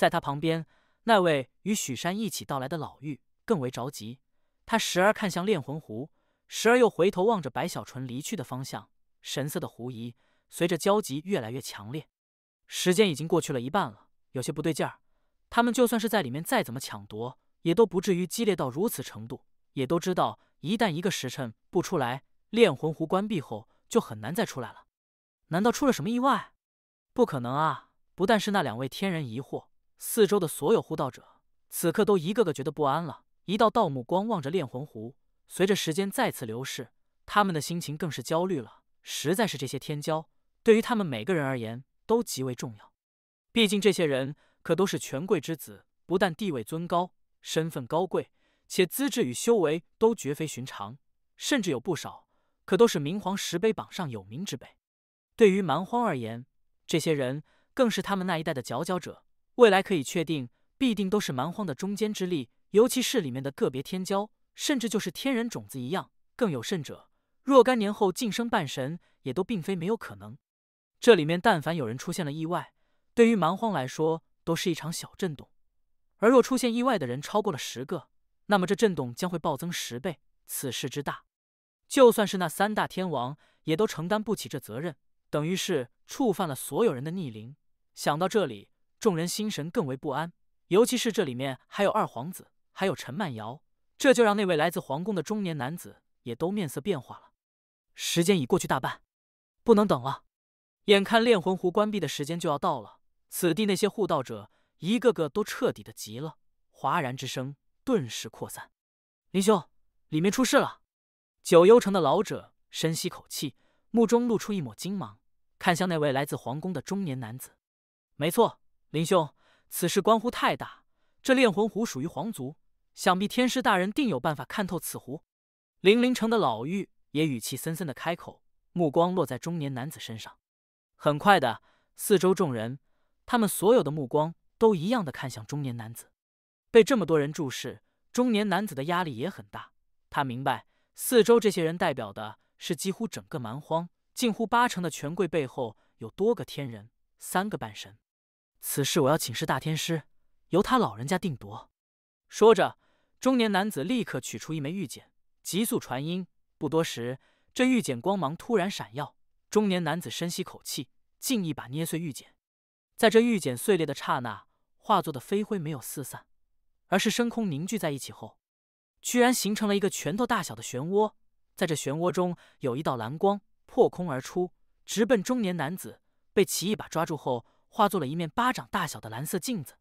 在他旁边，那位与许山一起到来的老妪更为着急，他时而看向炼魂湖，时而又回头望着白小纯离去的方向，神色的狐疑随着焦急越来越强烈。时间已经过去了一半了，有些不对劲儿。他们就算是在里面再怎么抢夺，也都不至于激烈到如此程度。也都知道，一旦一个时辰不出来，炼魂湖关闭后就很难再出来了。难道出了什么意外？不可能啊！不但是那两位天人疑惑，四周的所有护道者此刻都一个个觉得不安了。一道道目光望着炼魂湖，随着时间再次流逝，他们的心情更是焦虑了。实在是这些天骄，对于他们每个人而言都极为重要。毕竟这些人可都是权贵之子，不但地位尊高，身份高贵，且资质与修为都绝非寻常，甚至有不少可都是明皇石碑榜上有名之辈。对于蛮荒而言，这些人更是他们那一代的佼佼者，未来可以确定必定都是蛮荒的中坚之力。尤其是里面的个别天骄，甚至就是天人种子一样，更有甚者，若干年后晋升半神，也都并非没有可能。这里面但凡有人出现了意外，对于蛮荒来说都是一场小震动，而若出现意外的人超过了10个，那么这震动将会暴增10倍。此事之大，就算是那3大天王也都承担不起这责任，等于是触犯了所有人的逆鳞。想到这里，众人心神更为不安，尤其是这里面还有二皇子，还有陈曼瑶，这就让那位来自皇宫的中年男子也都面色变化了。时间已过去大半，不能等了。眼看炼魂湖关闭的时间就要到了，此地那些护道者一个个都彻底的急了，哗然之声顿时扩散。林兄，里面出事了！九幽城的老者深吸口气，目中露出一抹惊芒，看向那位来自皇宫的中年男子。没错，林兄，此事关乎太大，这炼魂湖属于皇族，想必天师大人定有办法看透此湖。凌凌城的老妪也语气森森的开口，目光落在中年男子身上。很快的，四周众人，他们所有的目光都一样的看向中年男子。被这么多人注视，中年男子的压力也很大。他明白，四周这些人代表的是几乎整个蛮荒，近乎80%的权贵背后有多个天人，3个半神。此事我要请示大天师，由他老人家定夺。说着，中年男子立刻取出一枚玉简，急速传音。不多时，这玉简光芒突然闪耀。中年男子深吸口气，竟一把捏碎玉简。在这玉简碎裂的刹那，化作的飞灰没有四散，而是升空凝聚在一起后，居然形成了一个拳头大小的漩涡。在这漩涡中，有一道蓝光破空而出，直奔中年男子。被其一把抓住后，化作了一面巴掌大小的蓝色镜子。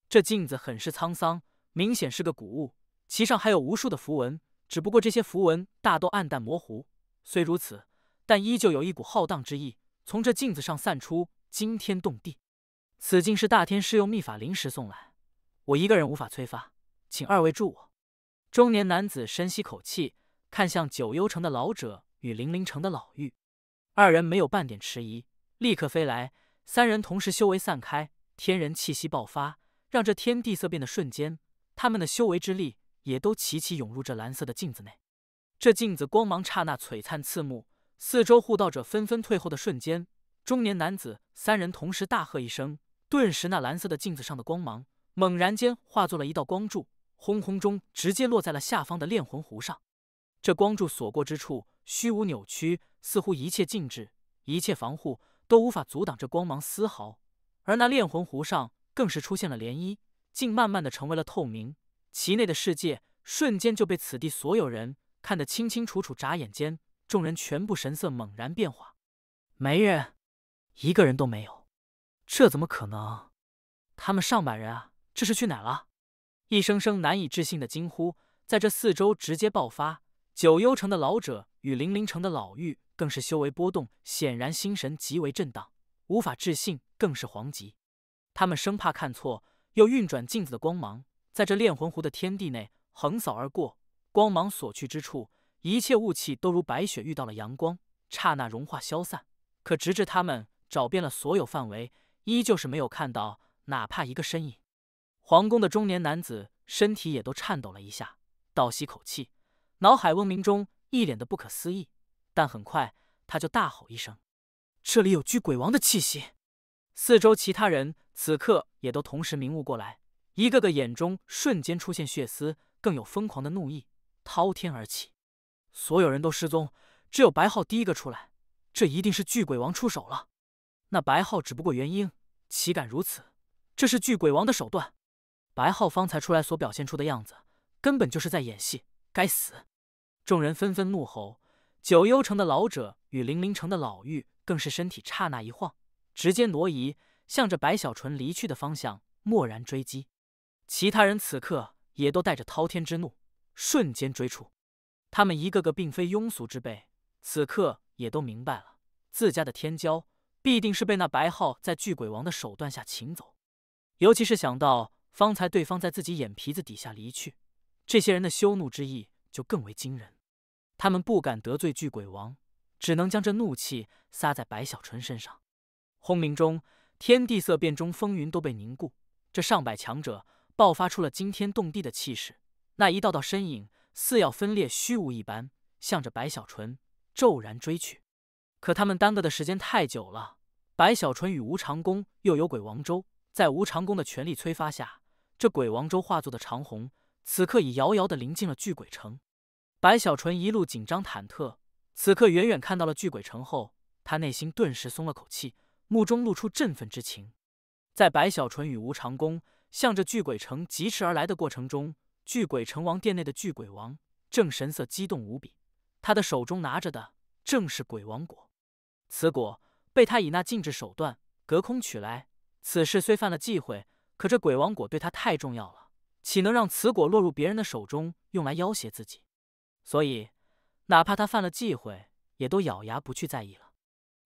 这镜子很是沧桑，明显是个古物，其上还有无数的符文，只不过这些符文大都暗淡模糊。虽如此，但依旧有一股浩荡之意从这镜子上散出，惊天动地。此镜是大天师用秘法临时送来，我一个人无法催发，请二位助我。中年男子深吸口气，看向九幽城的老者与凌凌城的老妪，二人没有半点迟疑，立刻飞来。3人同时修为散开，天人气息爆发，让这天地色变的瞬间，他们的修为之力也都齐齐涌入这蓝色的镜子内。这镜子光芒刹那璀璨刺目，四周护道者纷纷退后的瞬间，中年男子3人同时大喝一声，顿时那蓝色的镜子上的光芒猛然间化作了一道光柱，轰轰中直接落在了下方的炼魂湖上。这光柱所过之处，虚无扭曲，似乎一切静止，一切防护都无法阻挡这光芒丝毫。而那炼魂湖上更是出现了涟漪，竟慢慢的成为了透明，其内的世界瞬间就被此地所有人看得清清楚楚。眨眼间，众人全部神色猛然变化。没人，一个人都没有，这怎么可能？他们上百人啊，这是去哪了？一声声难以置信的惊呼在这四周直接爆发。九幽城的老者与凌凌城的老妪更是修为波动，显然心神极为震荡，无法置信，更是惶急。他们生怕看错，又运转镜子的光芒在这炼魂湖的天地内横扫而过。光芒所去之处，一切雾气都如白雪遇到了阳光，刹那融化消散。可直至他们找遍了所有范围，依旧是没有看到哪怕一个身影。皇宫的中年男子身体也都颤抖了一下，倒吸口气，脑海嗡鸣中一脸的不可思议。但很快他就大吼一声：“这里有居鬼王的气息！”四周其他人此刻也都同时明悟过来，一个个眼中瞬间出现血丝，更有疯狂的怒意滔天而起。所有人都失踪，只有白浩第一个出来，这一定是巨鬼王出手了。那白浩只不过元婴，岂敢如此？这是巨鬼王的手段。白浩方才出来所表现出的样子，根本就是在演戏，该死！众人纷纷怒吼。九幽城的老者与零陵城的老妪更是身体刹那一晃，直接挪移，向着白小纯离去的方向蓦然追击。其他人此刻也都带着滔天之怒，瞬间追出。他们一个个并非庸俗之辈，此刻也都明白了，自家的天骄必定是被那白浩在巨鬼王的手段下擒走。尤其是想到方才对方在自己眼皮子底下离去，这些人的羞怒之意就更为惊人。他们不敢得罪巨鬼王，只能将这怒气撒在白小纯身上。轰鸣中，天地色变中，风云都被凝固。这上百强者爆发出了惊天动地的气势，那一道道身影似要分裂虚无一般，向着白小纯骤然追去。可他们耽搁的时间太久了，白小纯与吴长恭又有鬼王舟，在吴长恭的全力催发下，这鬼王舟化作的长虹，此刻已遥遥地临近了巨鬼城。白小纯一路紧张忐忑，此刻远远看到了巨鬼城后，他内心顿时松了口气，目中露出振奋之情。在白小纯与吴长恭向着巨鬼城疾驰而来的过程中，巨鬼城王殿内的巨鬼王正神色激动无比，他的手中拿着的正是鬼王果。此果被他以那禁制手段隔空取来，此事虽犯了忌讳，可这鬼王果对他太重要了，岂能让此果落入别人的手中，用来要挟自己？所以，哪怕他犯了忌讳，也都咬牙不去在意了。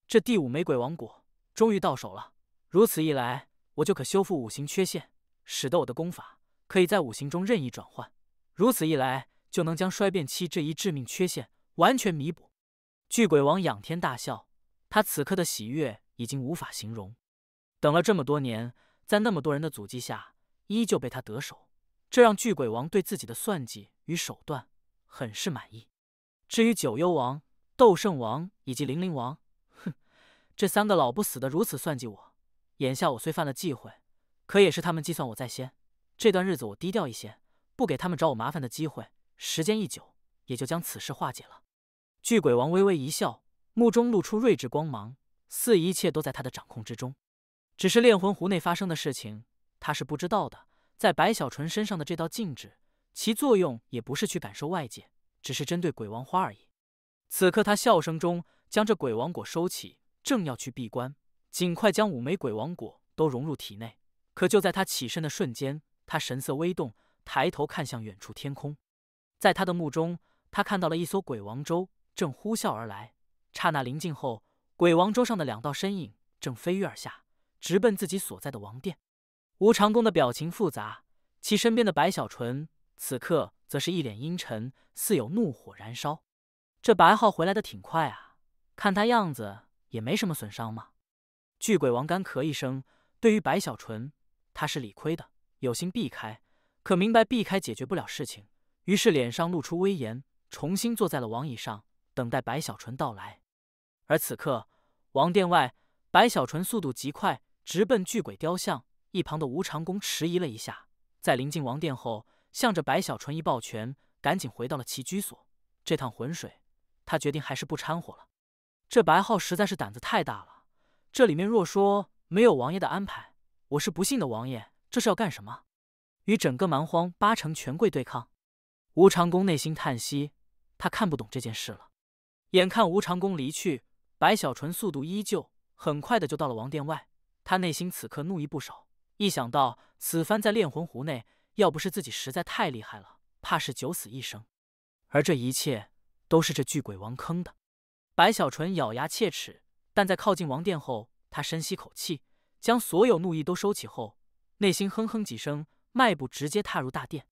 这第5枚鬼王果终于到手了，如此一来，我就可修复5行缺陷，使得我的功法可以在5行中任意转换。如此一来，就能将衰变期这一致命缺陷完全弥补。巨鬼王仰天大笑，他此刻的喜悦已经无法形容。等了这么多年，在那么多人的阻击下，依旧被他得手，这让巨鬼王对自己的算计与手段很是满意。至于九幽王、斗圣王以及零陵王，哼，这3个老不死的如此算计我，眼下我虽犯了忌讳，可也是他们计算我在先。这段日子我低调一些，不给他们找我麻烦的机会，时间一久，也就将此事化解了。巨鬼王微微一笑，目中露出睿智光芒，似一切都在他的掌控之中。只是炼魂湖内发生的事情，他是不知道的。在白小纯身上的这道禁制，其作用也不是去感受外界，只是针对鬼王花而已。此刻他笑声中将这鬼王果收起，正要去闭关，尽快将5枚鬼王果都融入体内。可就在他起身的瞬间，他神色微动，抬头看向远处天空。在他的目中，他看到了一艘鬼王舟正呼啸而来。刹那临近后，鬼王舟上的2道身影正飞跃而下，直奔自己所在的王殿。吴长恭的表情复杂，其身边的白小纯此刻则是一脸阴沉，似有怒火燃烧。这白浩回来的挺快啊，看他样子也没什么损伤嘛。巨鬼王干咳一声，对于白小纯，他是理亏的，有心避开，可明白避开解决不了事情，于是脸上露出威严，重新坐在了王椅上，等待白小纯到来。而此刻，王殿外，白小纯速度极快，直奔巨鬼雕像。一旁的吴长恭迟疑了一下，在临近王殿后，向着白小纯一抱拳，赶紧回到了其居所。这趟浑水，他决定还是不掺和了。这白浩实在是胆子太大了，这里面若说没有王爷的安排，我是不信的。王爷这是要干什么？与整个蛮荒8成权贵对抗？吴长恭内心叹息，他看不懂这件事了。眼看吴长恭离去，白小纯速度依旧，很快的就到了王殿外。他内心此刻怒意不少。一想到此番在炼魂湖内，要不是自己实在太厉害了，怕是九死一生。而这一切都是这巨鬼王坑的。白小纯咬牙切齿，但在靠近王殿后，他深吸口气，将所有怒意都收起后，内心哼哼几声，迈步直接踏入大殿。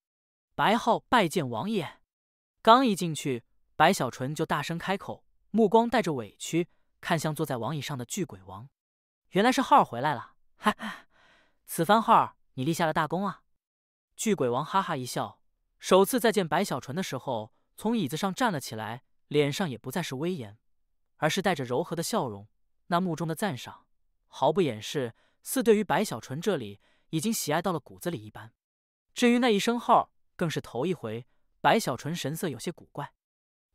白浩拜见王爷。刚一进去，白小纯就大声开口，目光带着委屈，看向坐在王椅上的巨鬼王。原来是浩儿回来了，哈哈。此番浩儿，你立下了大功啊！巨鬼王哈哈一笑，首次再见白小纯的时候，从椅子上站了起来，脸上也不再是威严，而是带着柔和的笑容，那目中的赞赏，毫不掩饰，似对于白小纯这里已经喜爱到了骨子里一般。至于那一声号，更是头一回。白小纯神色有些古怪，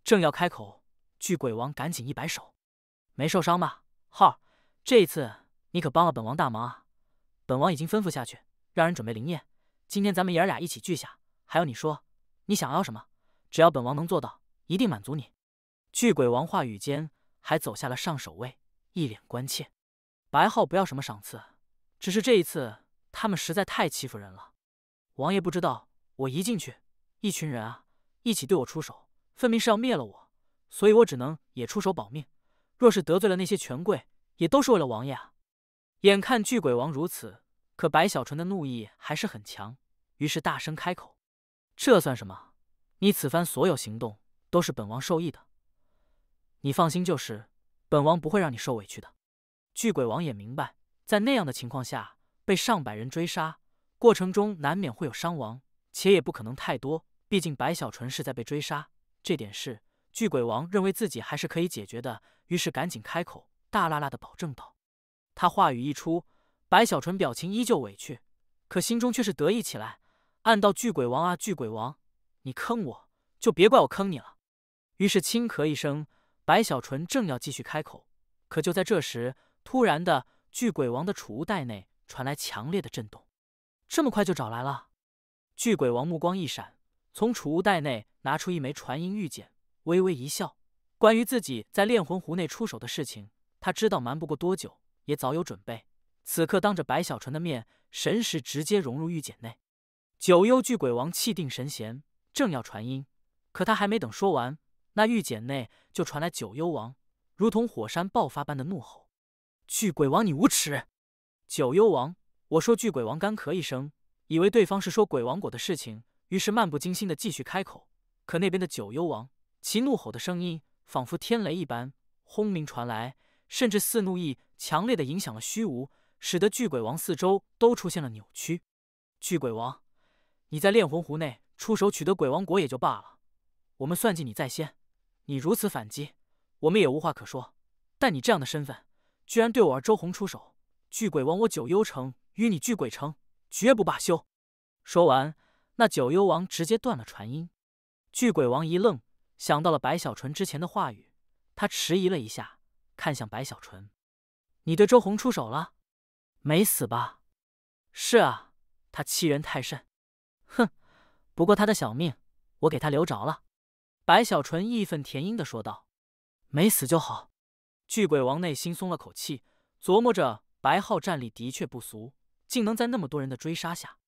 正要开口，巨鬼王赶紧一摆手：“没受伤吧，号？这一次你可帮了本王大忙啊！本王已经吩咐下去，让人准备灵验。今天咱们爷儿俩一起聚下。还有你说，你想要什么？只要本王能做到，一定满足你。”巨鬼王话语间还走下了上首位，一脸关切：“白浩不要什么赏赐，只是这一次他们实在太欺负人了。王爷不知道，我一进去，一群人啊，一起对我出手，分明是要灭了我，所以我只能也出手保命。若是得罪了那些权贵，也都是为了王爷啊。”眼看巨鬼王如此，可白小纯的怒意还是很强，于是大声开口：“这算什么？你此番所有行动都是本王授意的，你放心就是，本王不会让你受委屈的。”巨鬼王也明白，在那样的情况下，被上百人追杀，过程中难免会有伤亡，且也不可能太多，毕竟白小纯是在被追杀，这点事巨鬼王认为自己还是可以解决的，于是赶紧开口，大辣辣的保证道。他话语一出，白小纯表情依旧委屈，可心中却是得意起来，暗道：“巨鬼王啊，巨鬼王，你坑我，就别怪我坑你了。”于是轻咳一声，白小纯正要继续开口，可就在这时，突然的，巨鬼王的储物袋内传来强烈的震动。这么快就找来了？巨鬼王目光一闪，从储物袋内拿出一枚传音玉简，微微一笑。关于自己在炼魂湖内出手的事情，他知道瞒不过多久，也早有准备。此刻当着白小纯的面，神识直接融入玉简内。九幽巨鬼王气定神闲，正要传音，可他还没等说完，那玉简内就传来九幽王如同火山爆发般的怒吼：“巨鬼王，你无耻！”九幽王，我说巨鬼王干咳一声，以为对方是说鬼王果的事情，于是漫不经心的继续开口。可那边的九幽王，其怒吼的声音仿佛天雷一般轰鸣传来，甚至似怒意强烈的影响了虚无，使得巨鬼王四周都出现了扭曲。巨鬼王，你在炼魂湖内出手取得鬼王果也就罢了，我们算计你在先，你如此反击，我们也无话可说。但你这样的身份，居然对我儿周红出手，巨鬼王，我九幽城与你巨鬼城绝不罢休！说完，那九幽王直接断了传音。巨鬼王一愣，想到了白小纯之前的话语，他迟疑了一下，看向白小纯：“你对周红出手了？没死吧？”“是啊，他欺人太甚。”“哼，不过他的小命我给他留着了。”白小纯义愤填膺地说道。“没死就好。”巨鬼王内心松了口气，琢磨着白浩战力的确不俗，竟能在那么多人的追杀下，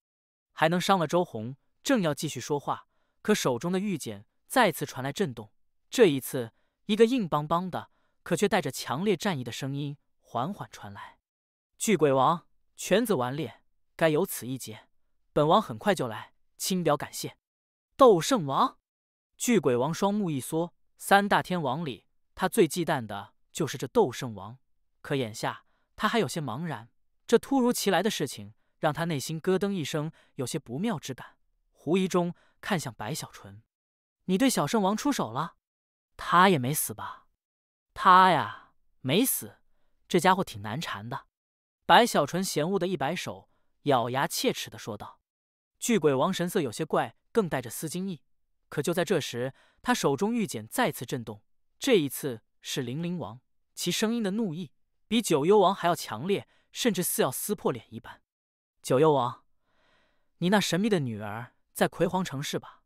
还能伤了周红。正要继续说话，可手中的玉简再次传来震动。这一次，一个硬邦邦的，可却带着强烈战意的声音缓缓传来：“巨鬼王，犬子顽劣，该有此一劫。本王很快就来，亲表感谢。”斗圣王。巨鬼王双目一缩，三大天王里，他最忌惮的就是这斗圣王。可眼下他还有些茫然，这突如其来的事情让他内心咯噔一声，有些不妙之感。狐疑中看向白小纯：“你对小圣王出手了？他也没死吧？”“他呀，没死，这家伙挺难缠的。”白小纯嫌恶的一摆手，咬牙切齿的说道。巨鬼王神色有些怪，更带着丝惊意。可就在这时，他手中玉简再次震动，这一次是灵灵王，其声音的怒意比九幽王还要强烈，甚至似要撕破脸一般。“九幽王，你那神秘的女儿在葵黄城是吧？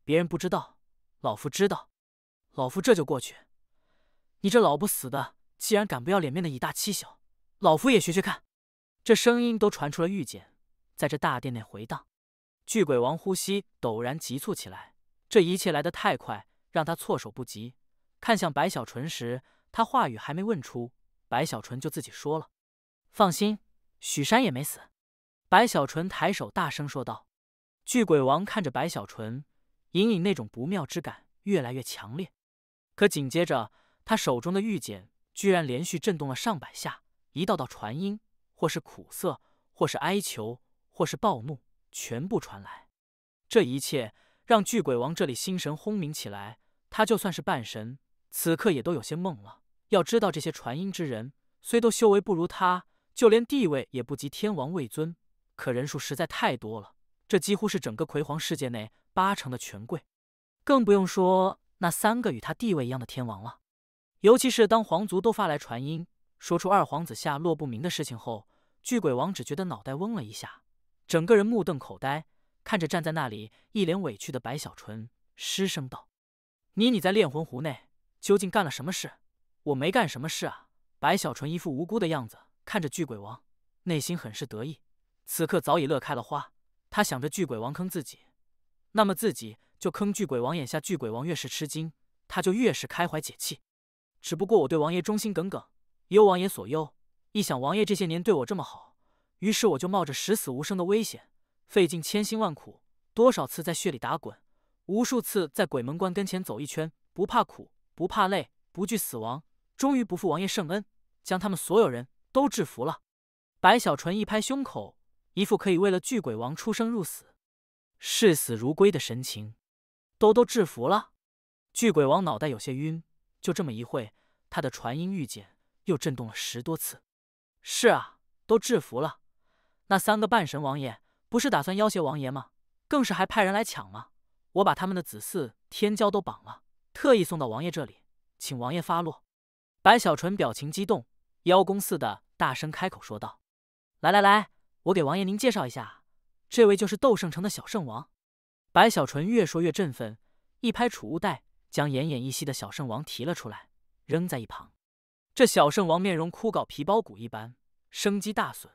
别人不知道，老夫知道，老夫这就过去。你这老不死的，既然敢不要脸面的以大欺小，老夫也学学看。”这声音都传出了玉简，在这大殿内回荡。巨鬼王呼吸陡然急促起来，这一切来得太快，让他措手不及。看向白小纯时，他话语还没问出，白小纯就自己说了：“放心，许山也没死。”白小纯抬手大声说道。巨鬼王看着白小纯，隐隐那种不妙之感越来越强烈。可紧接着，他手中的玉简居然连续震动了上百下，一道道传音，或是苦涩，或是哀求，或是暴怒，全部传来。这一切让巨鬼王这里心神轰鸣起来，他就算是半神，此刻也都有些懵了。要知道这些传音之人，虽都修为不如他，就连地位也不及天王位尊，可人数实在太多了，这几乎是整个魁皇世界内80%的权贵，更不用说那3个与他地位一样的天王了。尤其是当皇族都发来传音，说出二皇子下落不明的事情后，巨鬼王只觉得脑袋嗡了一下，整个人目瞪口呆，看着站在那里一脸委屈的白小纯，失声道：“你在炼魂湖内究竟干了什么事？”“我没干什么事啊。”白小纯一副无辜的样子，看着巨鬼王，内心很是得意。此刻早已乐开了花，他想着巨鬼王坑自己，那么自己就坑巨鬼王。眼下巨鬼王越是吃惊，他就越是开怀解气。只不过我对王爷忠心耿耿，忧王爷所忧，一想王爷这些年对我这么好，于是我就冒着十死无生的危险，费尽千辛万苦，多少次在血里打滚，无数次在鬼门关跟前走一圈，不怕苦，不怕累，不惧死亡，终于不负王爷圣恩，将他们所有人都制服了。白小纯一拍胸口，一副可以为了巨鬼王出生入死，视死如归的神情。都制服了？巨鬼王脑袋有些晕，就这么一会，他的传音玉简又震动了10多次。是啊，都制服了。那3个半神王爷不是打算要挟王爷吗？更是还派人来抢吗？我把他们的子嗣天骄都绑了，特意送到王爷这里，请王爷发落。白小纯表情激动，邀功似的大声开口说道：“来，我给王爷您介绍一下，这位就是斗圣城的小圣王。”白小纯越说越振奋，一拍储物袋，将奄奄一息的小圣王提了出来，扔在一旁。这小圣王面容枯槁，皮包骨一般，生机大损，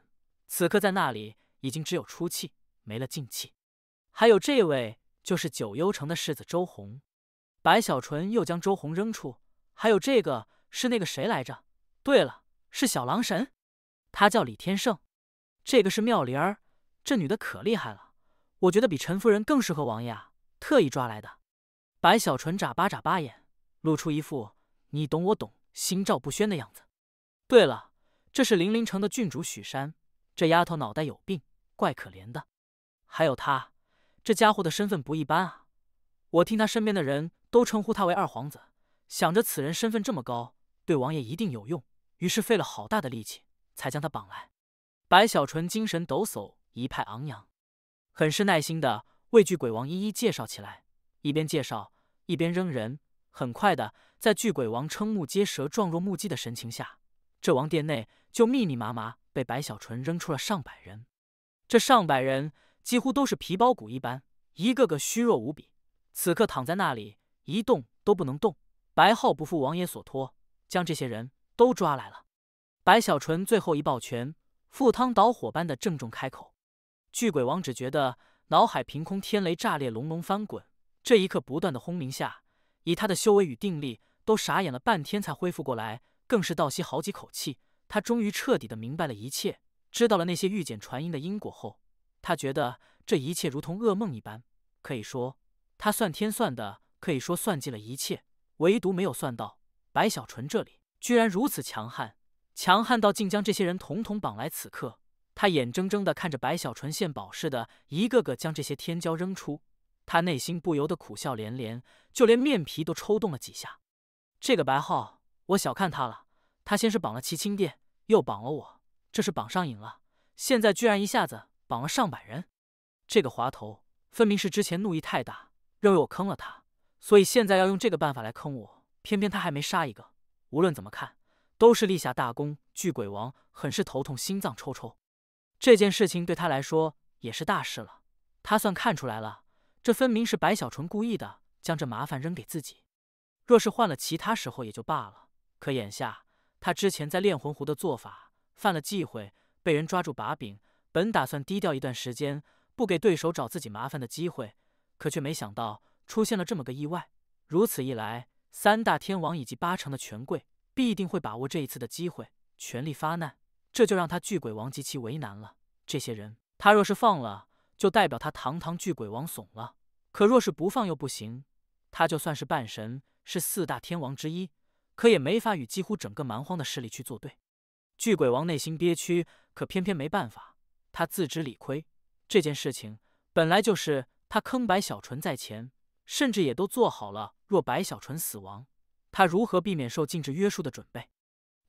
此刻在那里已经只有出气，没了静气。还有这位就是九幽城的世子周弘。白小纯又将周弘扔出，还有这个是那个谁来着？对了，是小狼神，他叫李天胜。这个是妙莲儿，这女的可厉害了，我觉得比陈夫人更适合王爷啊，特意抓来的。白小纯眨巴眼，露出一副你懂我懂，心照不宣的样子。对了，这是零陵城的郡主许山，这丫头脑袋有病，怪可怜的。还有他，这家伙的身份不一般啊，我听他身边的人都称呼他为二皇子，想着此人身份这么高，对王爷一定有用，于是费了好大的力气才将他绑来。白小纯精神抖擞，一派昂扬，很是耐心的为巨鬼王一一介绍起来，一边介绍一边扔人。很快的，在巨鬼王瞠目结舌、状若木鸡的神情下，这王殿内就密密麻麻被白小纯扔出了上百人。这上百人几乎都是皮包骨一般，一个个虚弱无比，此刻躺在那里一动都不能动。白浩不负王爷所托，将这些人都抓来了。白小纯最后一抱拳，赴汤蹈火般的郑重开口。巨鬼王只觉得脑海凭空天雷炸裂，隆隆翻滚。这一刻不断的轰鸣下，以他的修为与定力，都傻眼了半天才恢复过来，更是倒吸好几口气。他终于彻底的明白了一切，知道了那些玉简传音的因果后，他觉得这一切如同噩梦一般。可以说他算天算的，可以说算计了一切，唯独没有算到白小纯这里居然如此强悍，强悍到竟将这些人统统绑来。此刻他眼睁睁的看着白小纯献宝似的一个个将这些天骄扔出，他内心不由得苦笑连连，就连面皮都抽动了几下。这个白浩，我小看他了，他先是绑了齐清殿，又绑了我，这是绑上瘾了，现在居然一下子绑了上百人。这个滑头分明是之前怒意太大，认为我坑了他，所以现在要用这个办法来坑我，偏偏他还没杀一个。无论怎么看，都是立下大功。巨鬼王很是头痛，心脏抽抽。这件事情对他来说也是大事了，他算看出来了，这分明是白小纯故意的，将这麻烦扔给自己。若是换了其他时候也就罢了，可眼下他之前在炼魂湖的做法犯了忌讳，被人抓住把柄，本打算低调一段时间，不给对手找自己麻烦的机会，可却没想到出现了这么个意外。如此一来，3大天王以及80%的权贵必定会把握这一次的机会，全力发难，这就让他巨鬼王极其为难了。这些人他若是放了，就代表他堂堂巨鬼王怂了，可若是不放又不行，他就算是半神，是4大天王之一，可也没法与几乎整个蛮荒的势力去作对。巨鬼王内心憋屈，可偏偏没办法，他自知理亏，这件事情本来就是他坑白小纯在前，甚至也都做好了若白小纯死亡，他如何避免受禁制约束的准备。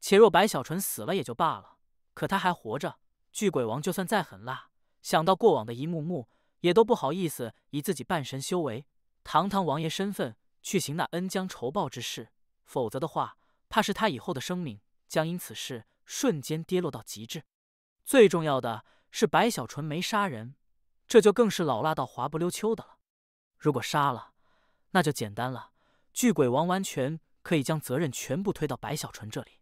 且若白小纯死了也就罢了，可他还活着，巨鬼王就算再狠辣，想到过往的一幕幕，也都不好意思以自己半神修为、堂堂王爷身份去行那恩将仇报之事，否则的话，怕是他以后的生命将因此事瞬间跌落到极致。最重要的是白小纯没杀人，这就更是老辣到滑不溜秋的了。如果杀了，那就简单了，巨鬼王完全可以将责任全部推到白小纯这里。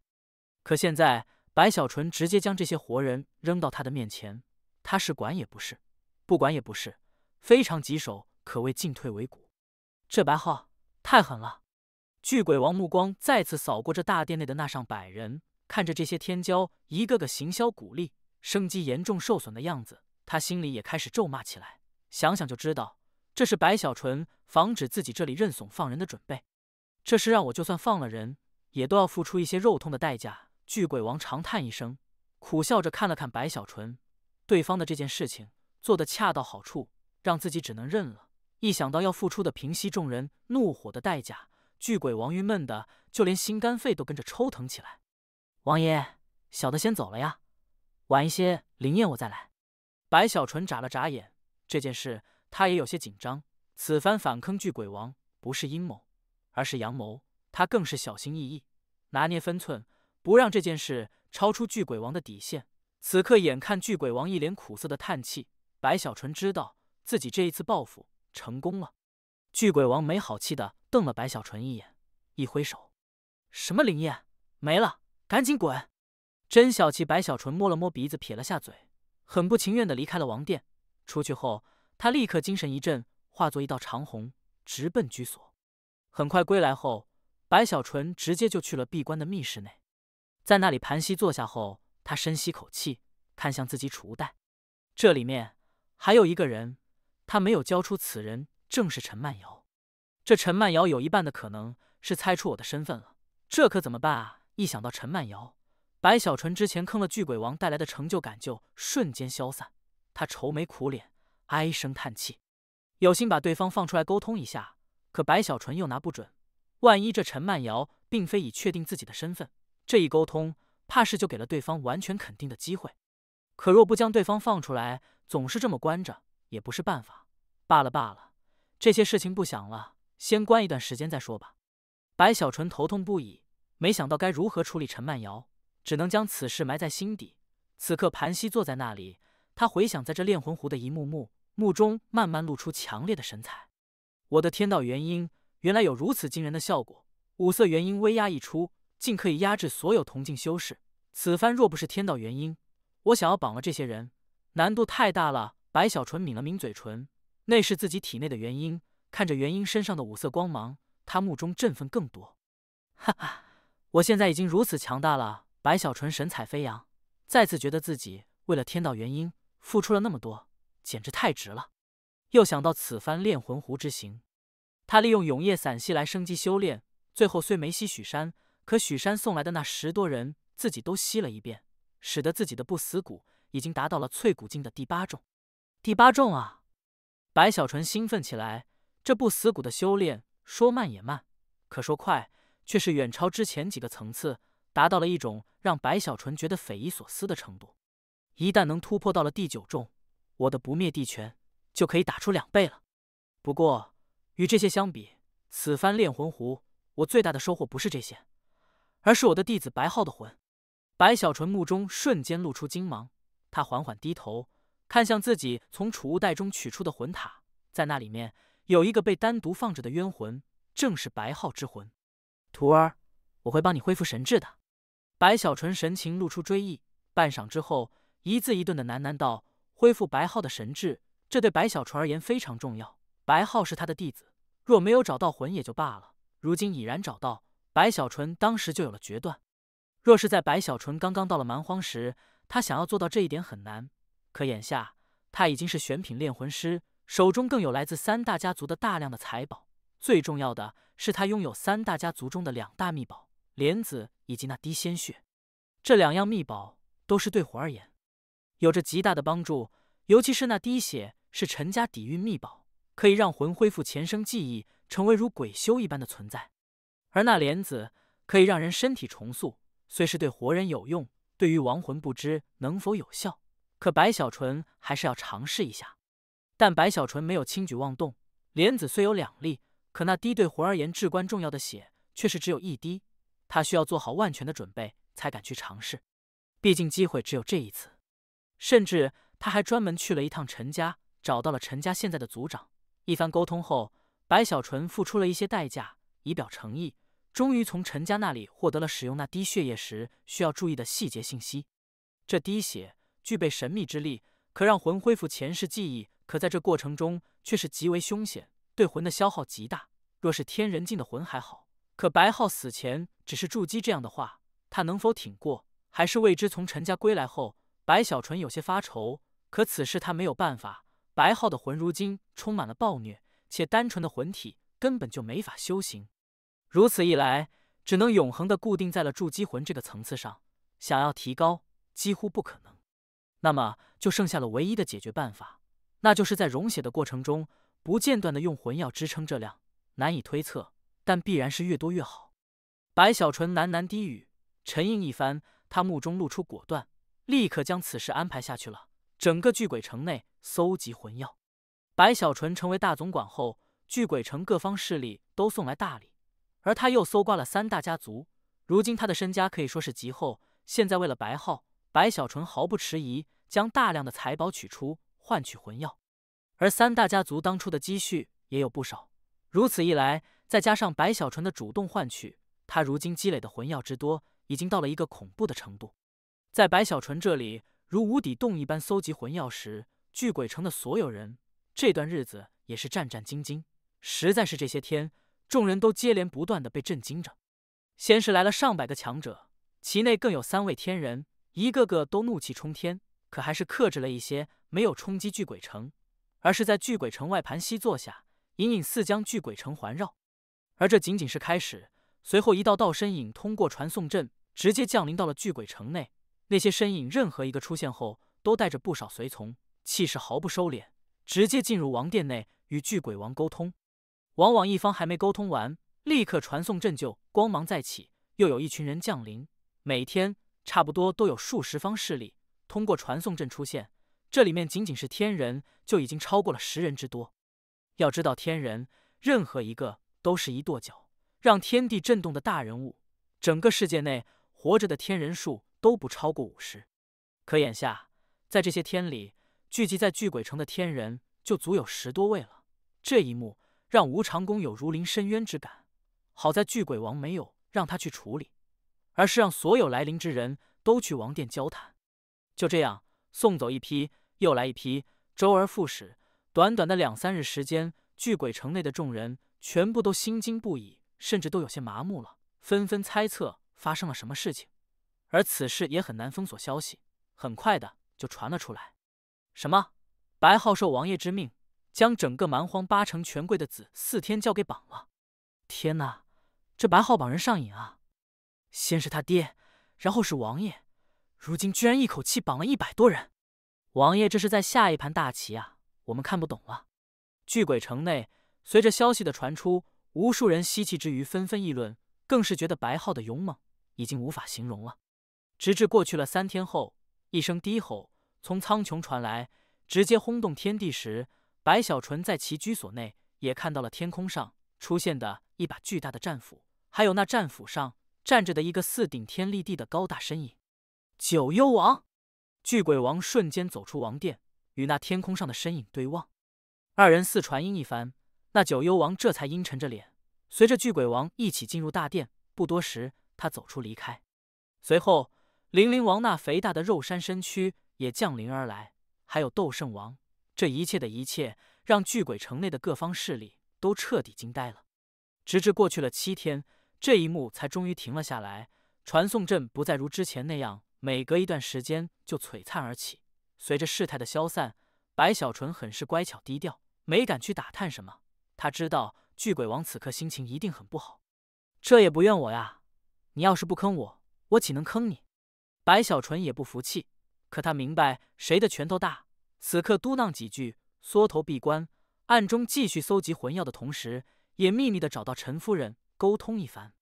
可现在白小纯直接将这些活人扔到他的面前，他是管也不是，不管也不是，非常棘手，可谓进退维谷。这白浩太狠了！巨鬼王目光再次扫过这大殿内的那上百人，看着这些天骄一个个行销骨力，生机严重受损的样子，他心里也开始咒骂起来。想想就知道，这是白小纯防止自己这里认怂放人的准备。这是让我就算放了人，也都要付出一些肉痛的代价。巨鬼王长叹一声，苦笑着看了看白小纯，对方的这件事情做得恰到好处，让自己只能认了。一想到要付出的平息众人怒火的代价，巨鬼王郁闷的就连心肝肺都跟着抽疼起来。王爷，小的先走了呀，晚一些灵验我再来。白小纯眨了眨眼，这件事他也有些紧张。此番反坑巨鬼王不是阴谋，而是阳谋，他更是小心翼翼，拿捏分寸，不让这件事超出巨鬼王的底线。此刻眼看巨鬼王一脸苦涩的叹气，白小纯知道自己这一次报复成功了。巨鬼王没好气的瞪了白小纯一眼，一挥手：“什么灵验？没了，赶紧滚！”真小气！白小纯摸了摸鼻子，撇了下嘴，很不情愿的离开了王殿。出去后，他立刻精神一振，化作一道长虹，直奔居所。很快归来后，白小纯直接就去了闭关的密室内，在那里盘膝坐下后，他深吸口气，看向自己储物袋，这里面还有一个人，他没有交出，此人正是陈曼瑶。这陈曼瑶有一半的可能是猜出我的身份了，这可怎么办啊？一想到陈曼瑶，白小纯之前坑了巨鬼王带来的成就感就瞬间消散，他愁眉苦脸，唉声叹气，有心把对方放出来沟通一下，可白小纯又拿不准，万一这陈曼瑶并非已确定自己的身份，这一沟通怕是就给了对方完全肯定的机会。可若不将对方放出来，总是这么关着也不是办法。罢了，这些事情不想了，先关一段时间再说吧。白小纯头痛不已，没想到该如何处理陈曼瑶，只能将此事埋在心底。此刻盘膝坐在那里，他回想在这炼魂湖的一幕幕，目中慢慢露出强烈的神采。我的天道元婴原来有如此惊人的效果，五色元婴威压一出，竟可以压制所有同境修士。此番若不是天道元婴，我想要绑了这些人，难度太大了。白小纯抿了抿嘴唇，那是自己体内的元婴，看着元婴身上的五色光芒，他目中振奋更多。哈哈，我现在已经如此强大了。白小纯神采飞扬，再次觉得自己为了天道元婴付出了那么多，简直太值了。又想到此番炼魂湖之行，他利用永夜散息来生机修炼，最后虽没吸许山，可许山送来的那10多人自己都吸了一遍，使得自己的不死骨已经达到了淬骨境的第8重。第8重啊！白小纯兴奋起来，这不死骨的修炼说慢也慢，可说快却是远超之前几个层次，达到了一种让白小纯觉得匪夷所思的程度。一旦能突破到了第9重，我的不灭地拳就可以打出2倍了。不过与这些相比，此番炼魂湖我最大的收获不是这些，而是我的弟子白浩的魂。白小纯目中瞬间露出金芒，他缓缓低头，看向自己从储物袋中取出的魂塔，在那里面有一个被单独放着的冤魂，正是白浩之魂。徒儿，我会帮你恢复神智的。白小纯神情露出追忆，半晌之后，一字一顿的喃喃道：“恢复白浩的神智，这对白小纯而言非常重要。白浩是他的弟子，若没有找到魂也就罢了，如今已然找到，白小纯当时就有了决断。若是在白小纯刚刚到了蛮荒时，他想要做到这一点很难。可眼下他已经是选品炼魂师，手中更有来自3大家族的大量的财宝，最重要的是他拥有3大家族中的2大秘宝莲子以及那滴鲜血。这2样秘宝都是对魂而言有着极大的帮助，尤其是那滴血是陈家底蕴秘宝，可以让魂恢复前生记忆，成为如鬼修一般的存在。而那莲子可以让人身体重塑，虽是对活人有用，对于亡魂不知能否有效，可白小纯还是要尝试一下。但白小纯没有轻举妄动，莲子虽有2粒，可那滴对魂而言至关重要的血却是只有1滴，他需要做好万全的准备才敢去尝试。毕竟机会只有这一次。甚至他还专门去了一趟陈家，找到了陈家现在的族长。一番沟通后，白小纯付出了一些代价，以表诚意，终于从陈家那里获得了使用那滴血液时需要注意的细节信息。这滴血具备神秘之力，可让魂恢复前世记忆，可在这过程中却是极为凶险，对魂的消耗极大。若是天人境的魂还好，可白浩死前只是筑基这样的话，他能否挺过，还是未知。从陈家归来后，白小纯有些发愁，可此事他没有办法。白浩的魂如今充满了暴虐，且单纯的魂体根本就没法修行，如此一来，只能永恒地固定在了筑基魂这个层次上，想要提高几乎不可能。那么就剩下了唯一的解决办法，那就是在溶血的过程中不间断地用魂药支撑这量，难以推测，但必然是越多越好。白小纯喃喃低语，沉吟一番，他目中露出果断，立刻将此事安排下去了。整个巨鬼城内搜集魂药。白小纯成为大总管后，巨鬼城各方势力都送来大礼，而他又搜刮了3大家族。如今他的身家可以说是极厚，现在为了白浩，白小纯毫不迟疑，将大量的财宝取出，换取魂药。而3大家族当初的积蓄也有不少，如此一来，再加上白小纯的主动换取，他如今积累的魂药之多，已经到了一个恐怖的程度。在白小纯这里，如无底洞一般搜集魂药时，巨鬼城的所有人这段日子也是战战兢兢。实在是这些天，众人都接连不断的被震惊着。先是来了上百个强者，其内更有3位天人，一个个都怒气冲天，可还是克制了一些，没有冲击巨鬼城，而是在巨鬼城外盘膝坐下，隐隐似将巨鬼城环绕。而这仅仅是开始，随后一道道身影通过传送阵直接降临到了巨鬼城内。那些身影任何一个出现后，都带着不少随从，气势毫不收敛，直接进入王殿内与巨鬼王沟通。往往一方还没沟通完，立刻传送阵就光芒再起，又有一群人降临。每天差不多都有数十方势力通过传送阵出现，这里面仅仅是天人就已经超过了10人之多。要知道，天人任何一个都是一跺脚，让天地震动的大人物。整个世界内活着的天人数都不超过50，可眼下在这些天里聚集在巨鬼城的天人就足有10多位了。这一幕让吴长恭有如临深渊之感，好在巨鬼王没有让他去处理，而是让所有来临之人都去王殿交谈。就这样送走一批又来一批，周而复始。短短的2、3日时间，巨鬼城内的众人全部都心惊不已，甚至都有些麻木了，纷纷猜测发生了什么事情。而此事也很难封锁消息，很快的就传了出来。什么？白浩受王爷之命，将整个蛮荒8成权贵的子4天交给绑了。天哪，这白浩绑人上瘾啊！先是他爹，然后是王爷，如今居然一口气绑了100多人。王爷这是在下一盘大棋啊，我们看不懂了。巨鬼城内随着消息的传出，无数人稀奇之余纷纷议论，更是觉得白浩的勇猛已经无法形容了。直至过去了3天后，一声低吼从苍穹传来，直接轰动天地时，白小纯在其居所内也看到了天空上出现的一把巨大的战斧，还有那战斧上站着的一个似顶天立地的高大身影。九幽王！巨鬼王瞬间走出王殿，与那天空上的身影对望。2人似传音一番，那九幽王这才阴沉着脸，随着巨鬼王一起进入大殿。不多时，他走出离开。随后灵灵王那肥大的肉山身躯也降临而来，还有斗圣王。这一切的一切让巨鬼城内的各方势力都彻底惊呆了。直至过去了7天，这一幕才终于停了下来。传送阵不再如之前那样每隔一段时间就璀璨而起。随着事态的消散，白小纯很是乖巧低调，没敢去打探什么。他知道巨鬼王此刻心情一定很不好。这也不怨我呀，你要是不坑我，我岂能坑你？白小纯也不服气，可他明白谁的拳头大，此刻嘟囔几句，缩头闭关，暗中继续搜集魂药的同时，也秘密地找到陈夫人沟通一番。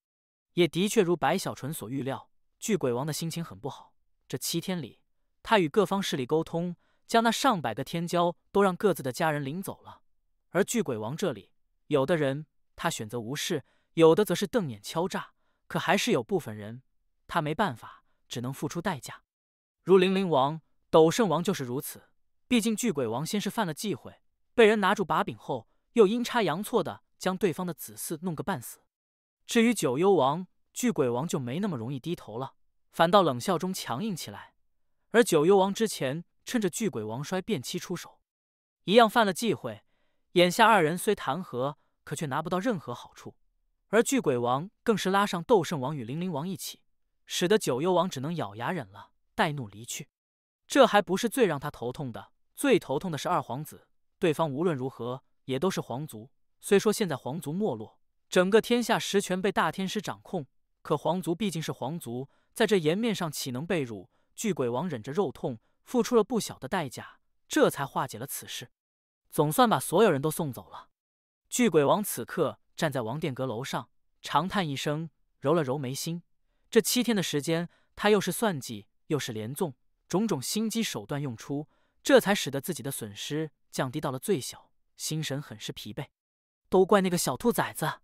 也的确如白小纯所预料，巨鬼王的心情很不好。这7天里，他与各方势力沟通，将那上百个天骄都让各自的家人领走了。而巨鬼王这里，有的人他选择无视，有的则是瞪眼敲诈，可还是有部分人他没办法，只能付出代价。如灵灵王、斗圣王就是如此。毕竟巨鬼王先是犯了忌讳，被人拿住把柄后，又阴差阳错的将对方的子嗣弄个半死。至于九幽王，巨鬼王就没那么容易低头了，反倒冷笑中强硬起来。而九幽王之前趁着巨鬼王衰变期出手，一样犯了忌讳。眼下二人虽谈和，可却拿不到任何好处。而巨鬼王更是拉上斗圣王与灵灵王一起，使得九幽王只能咬牙忍了，带怒离去。这还不是最让他头痛的，最头痛的是二皇子。对方无论如何也都是皇族，虽说现在皇族没落，整个天下实权被大天师掌控，可皇族毕竟是皇族，在这颜面上岂能被辱？巨鬼王忍着肉痛，付出了不小的代价，这才化解了此事，总算把所有人都送走了。巨鬼王此刻站在王殿阁楼上，长叹一声，揉了揉眉心。这7天的时间，他又是算计，又是连纵，种种心机手段用出，这才使得自己的损失降低到了最小，心神很是疲惫。都怪那个小兔崽子！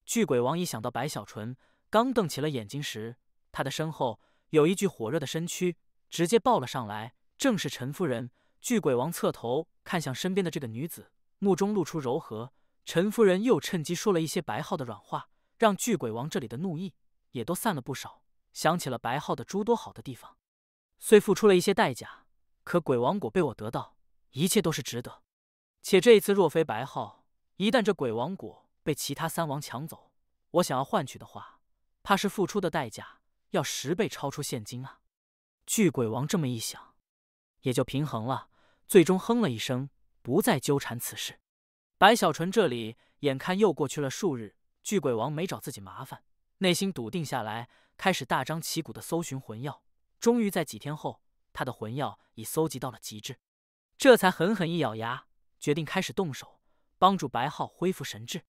巨鬼王一想到白小纯，刚瞪起了眼睛时，他的身后有一具火热的身躯直接抱了上来，正是陈夫人。巨鬼王侧头看向身边的这个女子，目中露出柔和。陈夫人又趁机说了一些白皓的软话，让巨鬼王这里的怒意也都散了不少，想起了白皓的诸多好的地方。虽付出了一些代价，可鬼王果被我得到，一切都是值得。且这一次若非白皓，一旦这鬼王果被其他3王抢走，我想要换取的话，怕是付出的代价要10倍超出现金啊！巨鬼王这么一想，也就平衡了，最终哼了一声，不再纠缠此事。白小纯这里眼看又过去了数日，巨鬼王没找自己麻烦，内心笃定下来，开始大张旗鼓的搜寻魂药。终于在几天后，他的魂药已搜集到了极致，这才狠狠一咬牙，决定开始动手，帮助白皓恢复神智。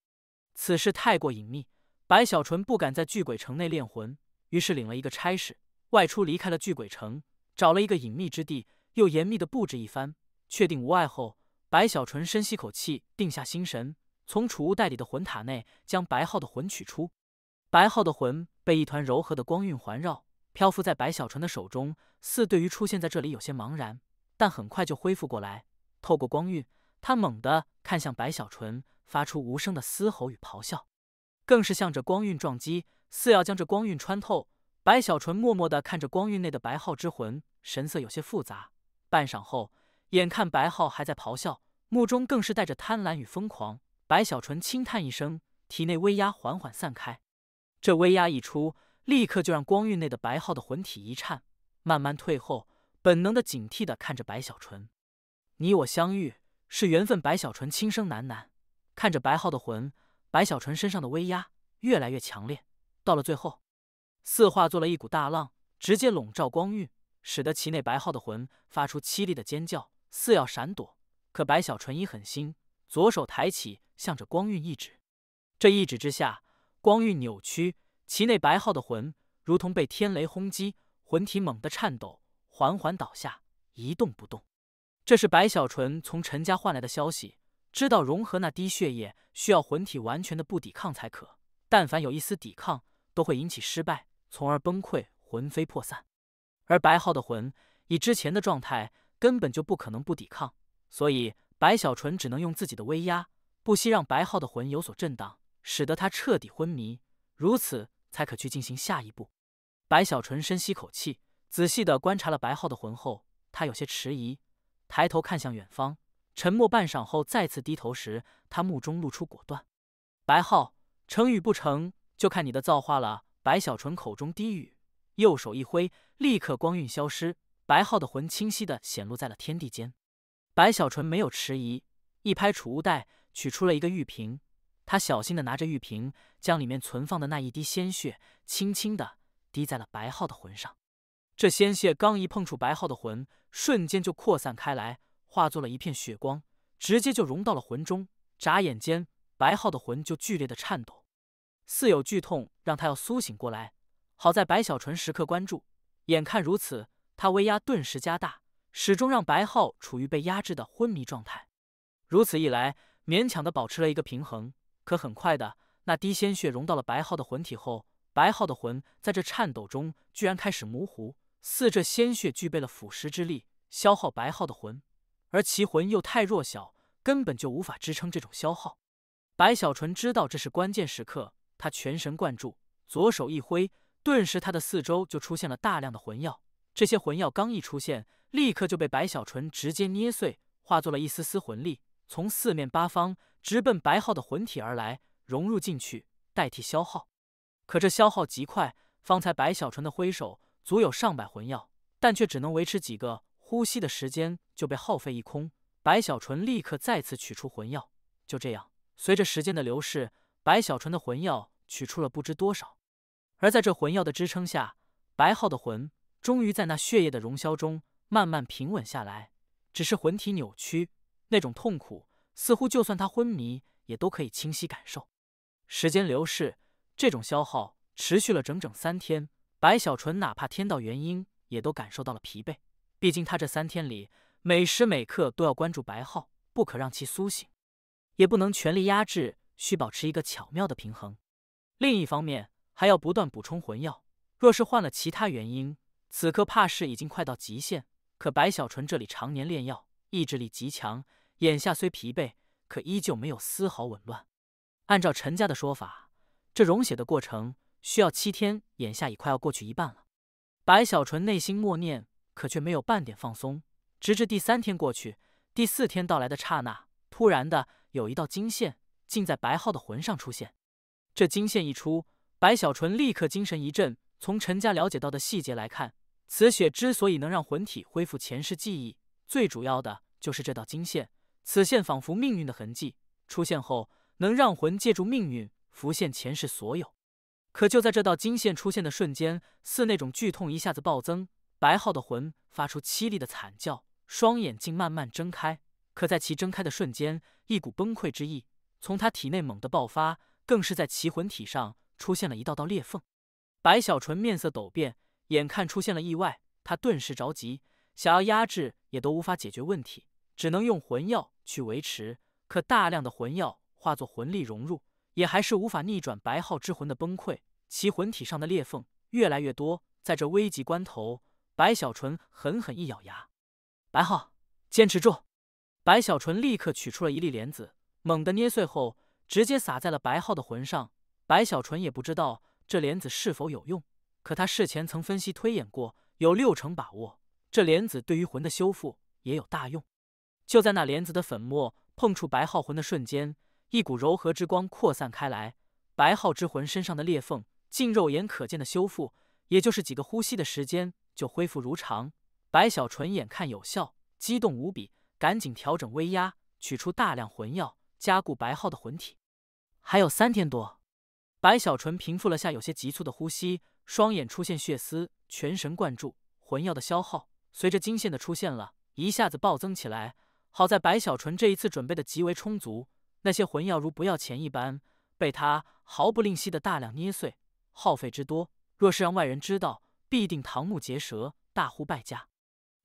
此事太过隐秘，白小纯不敢在巨鬼城内炼魂，于是领了一个差事，外出离开了巨鬼城，找了一个隐秘之地，又严密的布置一番。确定无碍后，白小纯深吸口气，定下心神，从储物袋里的魂塔内将白皓的魂取出。白皓的魂被一团柔和的光晕环绕，漂浮在白小纯的手中，似对于出现在这里有些茫然，但很快就恢复过来。透过光晕，他猛地看向白小纯，发出无声的嘶吼与咆哮，更是向着光晕撞击，似要将这光晕穿透。白小纯默默地看着光晕内的白皓之魂，神色有些复杂。半晌后，眼看白皓还在咆哮，目中更是带着贪婪与疯狂。白小纯轻叹一声，体内威压缓缓散开。这威压一出，立刻就让光晕内的白皓的魂体一颤，慢慢退后，本能的警惕地看着白小纯。你我相遇是缘分，白小纯轻声喃喃。看着白皓的魂，白小纯身上的威压越来越强烈，到了最后，似化作了一股大浪，直接笼罩光晕，使得其内白皓的魂发出凄厉的尖叫，似要闪躲。可白小纯一狠心，左手抬起，向着光晕一指。这一指之下，光晕扭曲，其内白皓的魂如同被天雷轰击，魂体猛地颤抖，缓缓倒下，一动不动。这是白小纯从陈家换来的消息，知道融合那滴血液需要魂体完全的不抵抗才可，但凡有一丝抵抗，都会引起失败，从而崩溃，魂飞魄散。而白皓的魂以之前的状态，根本就不可能不抵抗，所以白小纯只能用自己的威压，不惜让白皓的魂有所震荡，使得他彻底昏迷，如此才可去进行下一步。白小纯深吸口气，仔细地观察了白皓的魂后，他有些迟疑，抬头看向远方，沉默半晌后再次低头时，他目中露出果断。白皓，成与不成，就看你的造化了。白小纯口中低语，右手一挥，立刻光晕消失，白皓的魂清晰地显露在了天地间。白小纯没有迟疑，一拍储物袋，取出了一个玉瓶。他小心地拿着玉瓶，将里面存放的那一滴鲜血轻轻地滴在了白皓的魂上。这鲜血刚一碰触白皓的魂，瞬间就扩散开来，化作了一片血光，直接就融到了魂中。眨眼间，白皓的魂就剧烈的颤抖，似有剧痛让他要苏醒过来。好在白小纯时刻关注，眼看如此，他威压顿时加大，始终让白浩处于被压制的昏迷状态。如此一来，勉强的保持了一个平衡。可很快的，那滴鲜血融到了白浩的魂体后，白浩的魂在这颤抖中居然开始模糊，似这鲜血具备了腐蚀之力，消耗白浩的魂，而其魂又太弱小，根本就无法支撑这种消耗。白小纯知道这是关键时刻，他全神贯注，左手一挥，顿时他的四周就出现了大量的魂药。这些魂药刚一出现，立刻就被白小纯直接捏碎，化作了一丝丝魂力，从四面八方直奔白浩的魂体而来，融入进去，代替消耗。可这消耗极快，方才白小纯的挥手足有上百魂药，但却只能维持几个呼吸的时间就被耗费一空。白小纯立刻再次取出魂药，就这样，随着时间的流逝，白小纯的魂药取出了不知多少。而在这魂药的支撑下，白浩的魂终于在那血液的溶消中慢慢平稳下来，只是魂体扭曲，那种痛苦似乎就算他昏迷也都可以清晰感受。时间流逝，这种消耗持续了整整3天，白小纯哪怕天道元婴也都感受到了疲惫，毕竟他这3天里每时每刻都要关注白浩，不可让其苏醒，也不能全力压制，需保持一个巧妙的平衡。另一方面，还要不断补充魂药，若是换了其他原因，此刻怕是已经快到极限。可白小纯这里常年炼药，意志力极强，眼下虽疲惫，可依旧没有丝毫紊乱。按照陈家的说法，这溶血的过程需要7天，眼下已快要过去一半了。白小纯内心默念，可却没有半点放松，直至第3天过去，第4天到来的刹那，突然的有一道金线竟在白浩的魂上出现。这金线一出，白小纯立刻精神一振。从陈家了解到的细节来看，此血之所以能让魂体恢复前世记忆，最主要的就是这道金线。此线仿佛命运的痕迹，出现后能让魂借助命运浮现前世所有。可就在这道金线出现的瞬间，似那种剧痛一下子暴增，白浩的魂发出凄厉的惨叫，双眼竟慢慢睁开。可在其睁开的瞬间，一股崩溃之意从他体内猛地爆发，更是在其魂体上出现了一道道裂缝。白小纯面色陡变，眼看出现了意外，他顿时着急，想要压制也都无法解决问题，只能用魂药去维持。可大量的魂药化作魂力融入，也还是无法逆转白浩之魂的崩溃，其魂体上的裂缝越来越多。在这危急关头，白小纯狠狠一咬牙：“白浩，坚持住！”白小纯立刻取出了一粒莲子，猛地捏碎后，直接撒在了白浩的魂上。白小纯也不知道这莲子是否有用，可他事前曾分析推演过，有60%把握，这莲子对于魂的修复也有大用。就在那莲子的粉末碰触白浩魂的瞬间，一股柔和之光扩散开来，白浩之魂身上的裂缝竟肉眼可见的修复，也就是几个呼吸的时间就恢复如常。白小纯眼看有效，激动无比，赶紧调整威压，取出大量魂药，加固白浩的魂体。还有3天多。白小纯平复了下有些急促的呼吸，双眼出现血丝，全神贯注。魂药的消耗随着金线的出现了一下子暴增起来。好在白小纯这一次准备的极为充足，那些魂药如不要钱一般，被他毫不吝惜的大量捏碎，耗费之多，若是让外人知道，必定瞠目结舌，大呼败家。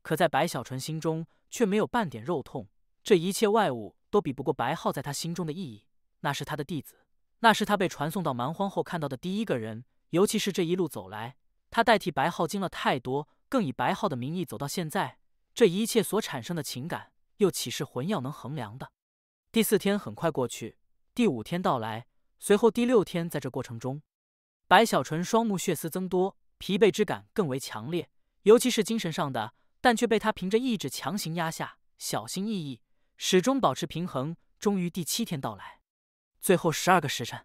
可在白小纯心中却没有半点肉痛，这一切外物都比不过白浩在他心中的意义。那是他的弟子，那是他被传送到蛮荒后看到的第一个人，尤其是这一路走来，他代替白浩经了太多，更以白浩的名义走到现在，这一切所产生的情感，又岂是魂药能衡量的？第4天很快过去，第5天到来，随后第6天。在这过程中，白小纯双目血丝增多，疲惫之感更为强烈，尤其是精神上的，但却被他凭着意志强行压下，小心翼翼，始终保持平衡。终于第7天到来，最后12个时辰，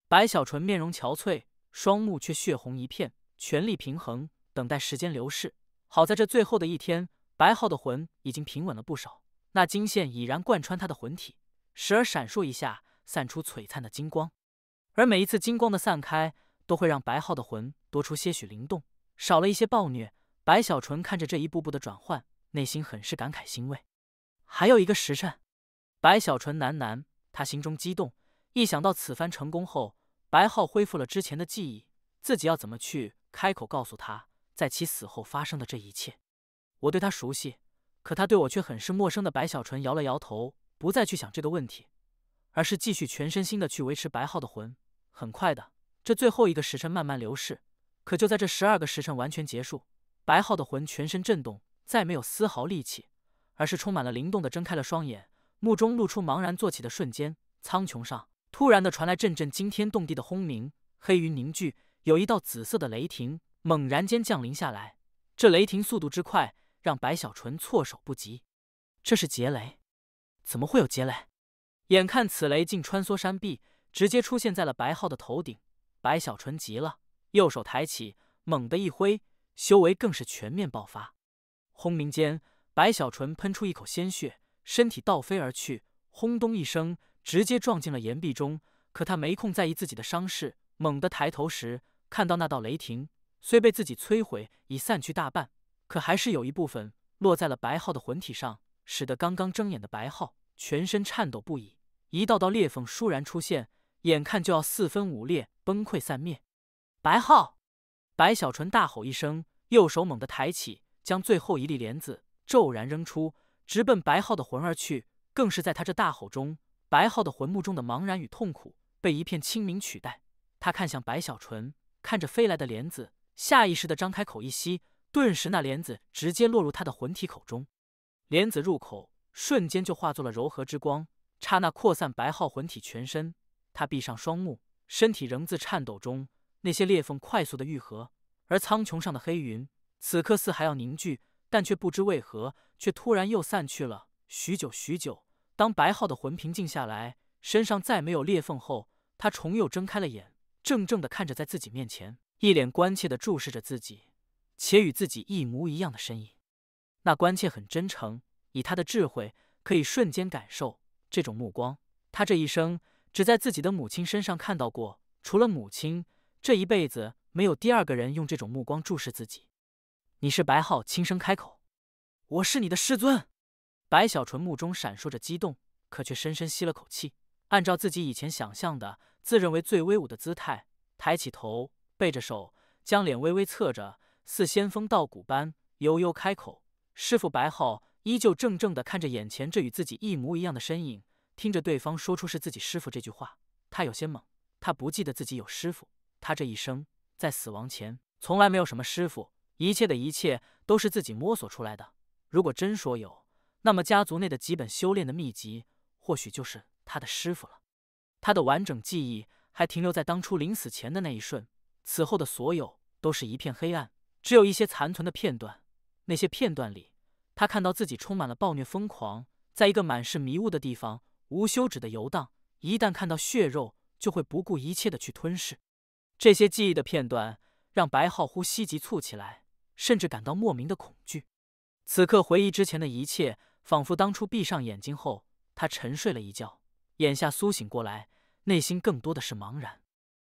白小纯面容憔悴，双目却血红一片，全力平衡，等待时间流逝。好在这最后的1天，白浩的魂已经平稳了不少，那金线已然贯穿他的魂体，时而闪烁一下，散出璀璨的金光。而每一次金光的散开，都会让白浩的魂多出些许灵动，少了一些暴虐。白小纯看着这一步步的转换，内心很是感慨欣慰。还有1个时辰，白小纯喃喃，他心中激动，一想到此番成功后，白浩恢复了之前的记忆，自己要怎么去开口告诉他，在其死后发生的这一切。我对他熟悉，可他对我却很是陌生的白小纯摇了摇头，不再去想这个问题，而是继续全身心的去维持白浩的魂。很快的，这最后一个时辰慢慢流逝，可就在这12个时辰完全结束，白浩的魂全身震动，再没有丝毫力气，而是充满了灵动的睁开了双眼，目中露出茫然坐起的瞬间，苍穹上突然的传来阵阵惊天动地的轰鸣，黑云凝聚，有一道紫色的雷霆猛然间降临下来。这雷霆速度之快，让白小纯措手不及。这是劫雷？怎么会有劫雷？眼看此雷竟穿梭山壁，直接出现在了白浩的头顶。白小纯急了，右手抬起，猛地一挥，修为更是全面爆发。轰鸣间，白小纯喷出一口鲜血，身体倒飞而去，轰咚一声，直接撞进了岩壁中。可他没空在意自己的伤势，猛地抬头时，看到那道雷霆虽被自己摧毁，已散去大半，可还是有一部分落在了白浩的魂体上，使得刚刚睁眼的白浩全身颤抖不已，一道道裂缝倏然出现，眼看就要4分5裂，崩溃散灭。白浩！白小纯大吼一声，右手猛地抬起，将最后一粒莲子骤然扔出，直奔白浩的魂而去。更是在他这大吼中，白浩的魂目中的茫然与痛苦被一片清明取代。他看向白小纯，看着飞来的莲子，下意识地张开口一吸，顿时那莲子直接落入他的魂体口中。莲子入口，瞬间就化作了柔和之光，刹那扩散白浩魂体全身。他闭上双目，身体仍自颤抖中，那些裂缝快速的愈合，而苍穹上的黑云此刻似还要凝聚，但却不知为何，却突然又散去了。许久许久，当白浩的魂平静下来，身上再没有裂缝后，他重又睁开了眼，怔怔地看着在自己面前一脸关切地注视着自己，且与自己一模一样的身影。那关切很真诚，以他的智慧可以瞬间感受这种目光。他这一生只在自己的母亲身上看到过，除了母亲，这一辈子没有第二个人用这种目光注视自己。你是白浩轻声开口。我是你的师尊。白小纯目中闪烁着激动，可却深深吸了口气，按照自己以前想象的自认为最威武的姿态，抬起头，背着手，将脸微微侧着，似仙风道骨般悠悠开口。师父。白浩依旧怔怔地看着眼前这与自己一模一样的身影，听着对方说出是自己师父这句话，他有些懵。他不记得自己有师父，他这一生在死亡前从来没有什么师父，一切的一切都是自己摸索出来的。如果真说有，那么家族内的几本修炼的秘籍或许就是他的师父了。他的完整记忆还停留在当初临死前的那一瞬，此后的所有都是一片黑暗，只有一些残存的片段。那些片段里，他看到自己充满了暴虐疯狂，在一个满是迷雾的地方无休止的游荡，一旦看到血肉就会不顾一切的去吞噬。这些记忆的片段让白浩呼吸急促起来，甚至感到莫名的恐惧。此刻回忆之前的一切，仿佛当初闭上眼睛后他沉睡了一觉，眼下苏醒过来，内心更多的是茫然。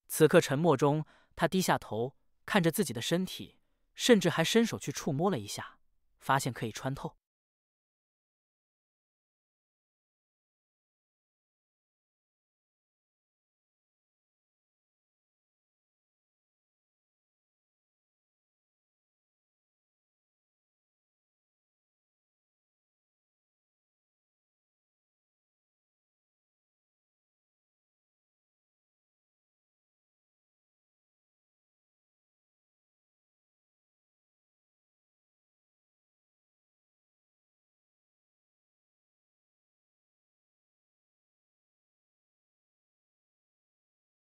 此刻沉默中，他低下头看着自己的身体，甚至还伸手去触摸了一下，发现可以穿透。